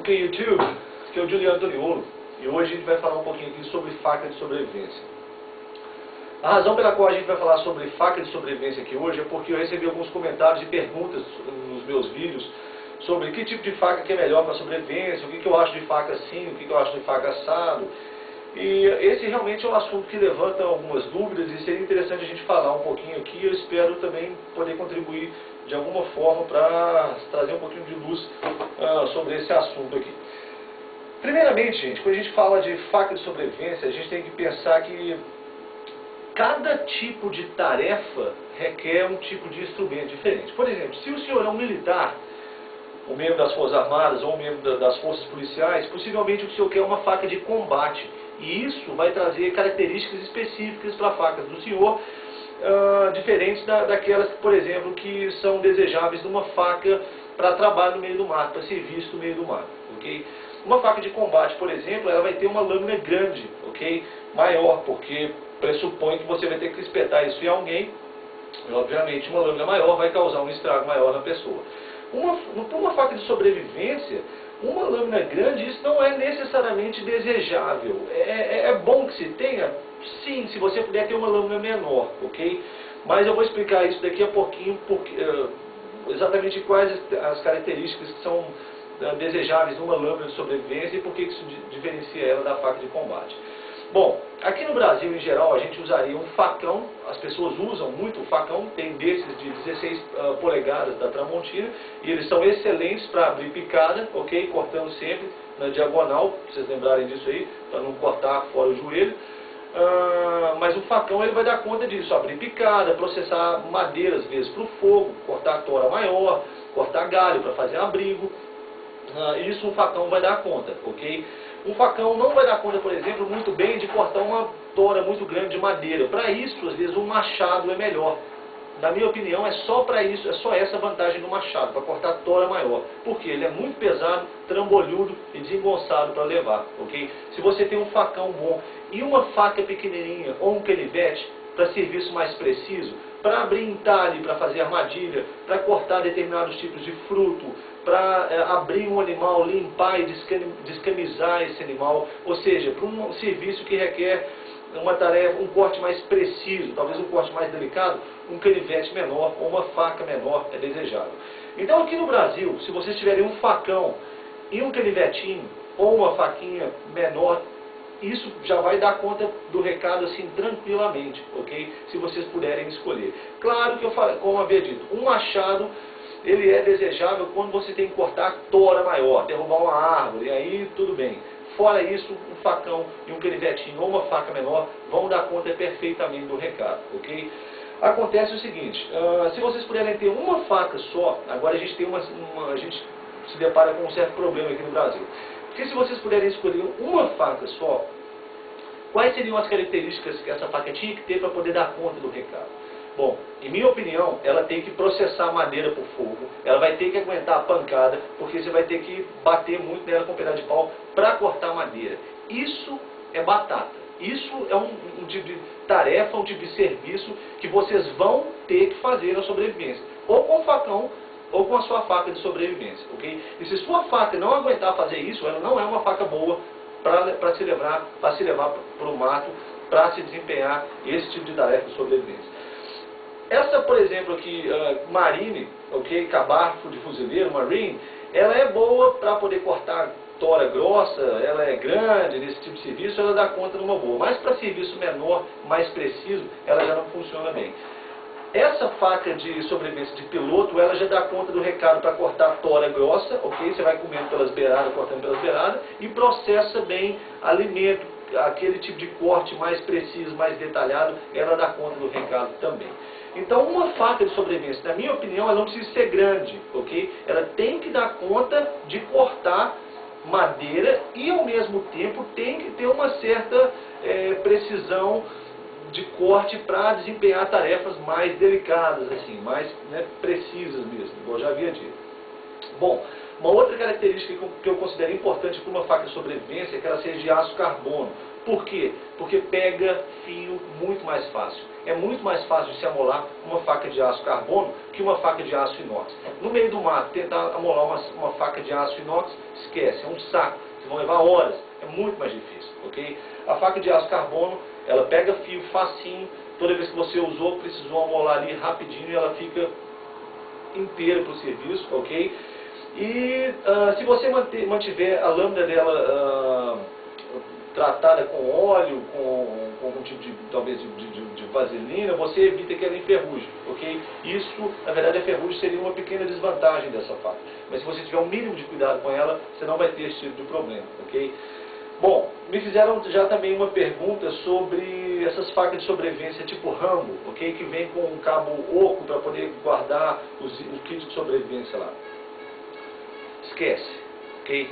Ok, YouTube, aqui é o Juliano Toniolo e hoje a gente vai falar um pouquinho aqui sobre faca de sobrevivência. A razão pela qual a gente vai falar sobre faca de sobrevivência aqui hoje é porque eu recebi alguns comentários e perguntas nos meus vídeos sobre que tipo de faca que é melhor para sobrevivência, o que eu acho de faca assim, o que eu acho de faca assado. E esse realmente é um assunto que levanta algumas dúvidas e seria interessante a gente falar um pouquinho aqui. Eu espero também poder contribuir de alguma forma para trazer um pouquinho de luz sobre esse assunto aqui. Primeiramente, gente, quando a gente fala de faca de sobrevivência, a gente tem que pensar que cada tipo de tarefa requer um tipo de instrumento diferente. Por exemplo, se o senhor é um militar, um membro das Forças Armadas ou um membro das Forças Policiais, possivelmente o senhor quer uma faca de combate. E isso vai trazer características específicas para facas do senhor, diferentes daquelas, por exemplo, que são desejáveis numa faca para trabalho no meio do mato, para serviço no meio do mato. Okay? Uma faca de combate, por exemplo, ela vai ter uma lâmina grande, okay? Maior, porque pressupõe que você vai ter que espetar isso em alguém. E, obviamente, uma lâmina maior vai causar um estrago maior na pessoa. Uma faca de sobrevivência, uma lâmina grande, isso não é necessariamente desejável. É bom que se tenha, sim, se você puder ter uma lâmina menor, ok? Mas eu vou explicar isso daqui a pouquinho, exatamente quais as características que são desejáveis numa lâmina de sobrevivência e por que isso diferencia ela da faca de combate. Bom, aqui no Brasil, em geral, a gente usaria um facão. As pessoas usam muito o facão. Tem desses de 16 polegadas da Tramontina. E eles são excelentes para abrir picada, ok? Cortando sempre na diagonal, para vocês lembrarem disso aí, para não cortar fora o joelho. Mas o facão ele vai dar conta disso. Abrir picada, processar madeira, às vezes, para o fogo, cortar tora maior, cortar galho para fazer abrigo. Isso um facão vai dar conta, ok? Um facão não vai dar conta, por exemplo, muito bem de cortar uma tora muito grande de madeira. Para isso, às vezes, um machado é melhor. Na minha opinião, é só para isso, é só essa vantagem do machado, para cortar tora maior. Porque ele é muito pesado, trambolhudo e desengonçado para levar, ok? Se você tem um facão bom e uma faca pequenininha ou um canivete, para serviço mais preciso, para abrir entalhe, para fazer armadilha, para cortar determinados tipos de fruto, para abrir um animal, limpar e descamisar esse animal, ou seja, para um serviço que requer uma tarefa, um corte mais preciso, talvez um corte mais delicado, um canivete menor ou uma faca menor é desejável. Então aqui no Brasil, se vocês tiverem um facão e um canivetinho ou uma faquinha menor, isso já vai dar conta do recado assim tranquilamente, ok? Se vocês puderem escolher. Claro que eu falei, como eu havia dito, um machado ele é desejável quando você tem que cortar tora maior, derrubar uma árvore, e aí tudo bem. Fora isso, um facão e um canivetinho ou uma faca menor vão dar conta perfeitamente do recado, ok? Acontece o seguinte, se vocês puderem ter uma faca só, agora a gente tem a gente se depara com um certo problema aqui no Brasil. Porque se vocês puderem escolher uma faca só, quais seriam as características que essa faca tinha que ter para poder dar conta do recado? Bom, em minha opinião, ela tem que processar madeira por fogo, ela vai ter que aguentar a pancada, porque você vai ter que bater muito nela com um pedaço de pau para cortar madeira. Isso é batata. Isso é um tipo de tarefa, um tipo de serviço que vocês vão ter que fazer na sobrevivência. Ou com o facão, ou com a sua faca de sobrevivência, ok? E se sua faca não aguentar fazer isso, ela não é uma faca boa para se levar para o mato, para se desempenhar esse tipo de tarefa de sobrevivência. Essa, por exemplo, aqui, Marine, ok? Cabarfo de fuzileiro, Marine, ela é boa para poder cortar tora grossa, ela é grande, nesse tipo de serviço, ela dá conta numa boa. Mas para serviço menor, mais preciso, ela já não funciona bem. Essa faca de sobrevivência de piloto, ela já dá conta do recado para cortar tora grossa, ok? Você vai comendo pelas beiradas, cortando pelas beiradas, e processa bem alimento, aquele tipo de corte mais preciso, mais detalhado, ela dá conta do recado também. Então, uma faca de sobrevivência, na minha opinião, ela não precisa ser grande, ok? Ela tem que dar conta de cortar madeira e, ao mesmo tempo, tem que ter uma certa precisão de corte para desempenhar tarefas mais delicadas, assim, mais precisas mesmo, como eu já havia dito. Bom, uma outra característica que eu considero importante para uma faca de sobrevivência é que ela seja de aço carbono. Por quê? Porque pega fio muito mais fácil. É muito mais fácil de se amolar uma faca de aço carbono que uma faca de aço inox. No meio do mato, tentar amolar uma faca de aço inox, esquece, é um saco. Vocês vão levar horas, é muito mais difícil, ok? A faca de aço carbono, ela pega fio facinho, toda vez que você usou, precisou amolar ali rapidinho e ela fica inteira para o serviço, ok? E se você mantiver a lâmina dela tratada com óleo, com algum tipo de, talvez, de vaselina, você evita que ela enferruje, ok? Isso, na verdade, a ferrugem seria uma pequena desvantagem dessa faca. Mas se você tiver um mínimo de cuidado com ela, você não vai ter esse tipo de problema, ok? Bom, me fizeram já também uma pergunta sobre essas facas de sobrevivência tipo Rambo, ok? Que vem com um cabo oco para poder guardar os kits de sobrevivência lá. Esquece, ok?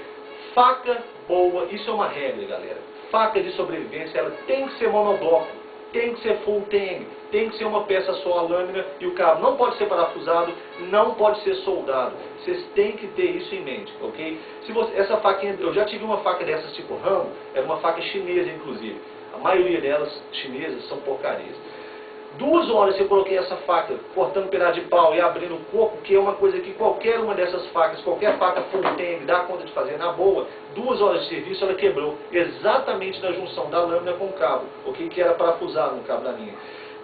Faca boa, isso é uma regra, galera. Faca de sobrevivência, ela tem que ser monobloco, tem que ser full tang, tem que ser uma peça só a lâmina e o cabo. Não pode ser parafusado, não pode ser soldado. Vocês têm que ter isso em mente, ok? Se você, essa faquinha, eu já tive uma faca dessas tipo Rambo, era uma faca chinesa inclusive. A maioria delas, chinesas, são porcarias. 2 horas eu coloquei essa faca, cortando um pedaço de pau e abrindo o coco, que é uma coisa que qualquer uma dessas facas, qualquer faca full tang dá conta de fazer na boa. 2 horas de serviço ela quebrou, exatamente na junção da lâmina com o cabo, ok? Que era parafusado no cabo da linha.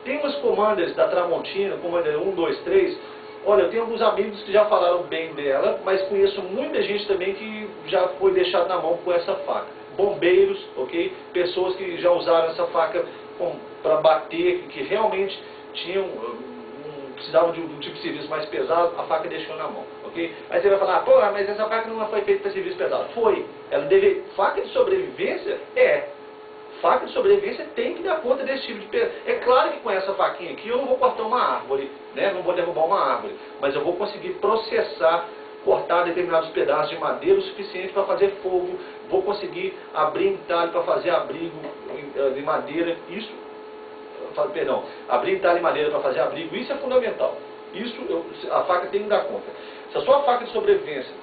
Tem umas commanders da Tramontina, Commander 1, 2, 3, olha, eu tenho alguns amigos que já falaram bem dela, mas conheço muita gente também que já foi deixado na mão com essa faca. Bombeiros, ok? Pessoas que já usaram essa faca para bater, que realmente tinham, precisavam de um tipo de serviço mais pesado, a faca deixou na mão, ok? Aí você vai falar, pô, mas essa faca não foi feita para serviço pesado. Foi. Ela deve, faca de sobrevivência faca de sobrevivência tem que dar conta desse tipo de peso. É claro que com essa faquinha aqui eu não vou cortar uma árvore, né? Não vou derrubar uma árvore, mas eu vou conseguir processar, cortar determinados pedaços de madeira o suficiente para fazer fogo, vou conseguir abrir entalhe para fazer abrigo de madeira, abrir entalhe de madeira para fazer abrigo, isso é fundamental. Isso a faca tem que dar conta. Se a sua faca de sobrevivência,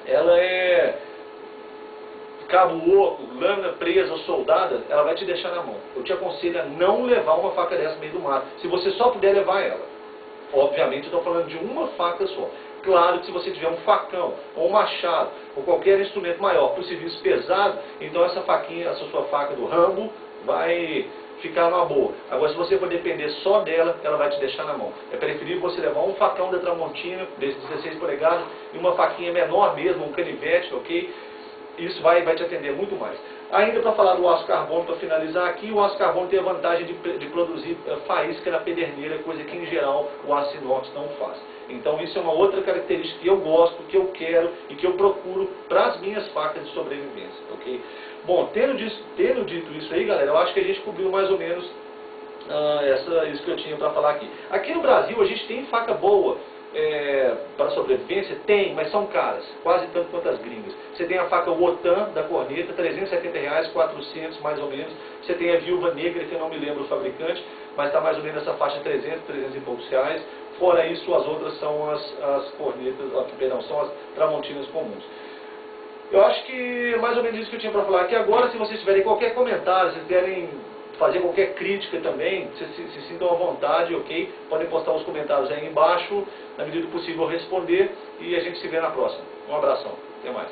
ela é cabo oco, lâmina presa ou soldada, ela vai te deixar na mão. Eu te aconselho a não levar uma faca dessa no meio do mato, se você só puder levar ela. Obviamente eu estou falando de uma faca só. Claro que se você tiver um facão, ou um machado, ou qualquer instrumento maior para o serviço pesado, então essa faquinha, essa sua faca do Rambo, vai ficar numa boa. Agora, se você for depender só dela, ela vai te deixar na mão. É preferível você levar um facão da Tramontina, desse 16 polegadas, e uma faquinha menor mesmo, um canivete, ok? Isso vai te atender muito mais. Ainda para falar do aço carbono, para finalizar aqui, o aço carbono tem a vantagem de produzir faísca na pederneira, coisa que em geral o aço inox não faz. Então isso é uma outra característica que eu gosto, que eu quero e que eu procuro para as minhas facas de sobrevivência, ok? Bom, tendo dito isso aí, galera, eu acho que a gente cobriu mais ou menos isso que eu tinha para falar aqui. Aqui no Brasil a gente tem faca boa para sobrevivência? Tem, mas são caras, quase tanto quanto as gringas. Você tem a faca Wotan da corneta, R$370, 400 mais ou menos. Você tem a Viúva Negra, que eu não me lembro o fabricante, mas está mais ou menos nessa faixa de 300 e poucos reais. Fora isso, as outras são as cornetas, são as tramontinas comuns. Eu acho que é mais ou menos isso que eu tinha para falar aqui. Agora, se vocês tiverem qualquer comentário, se querem fazer qualquer crítica também, se sintam à vontade, ok? Podem postar os comentários aí embaixo, na medida do possível eu responder, e a gente se vê na próxima. Um abração, até mais.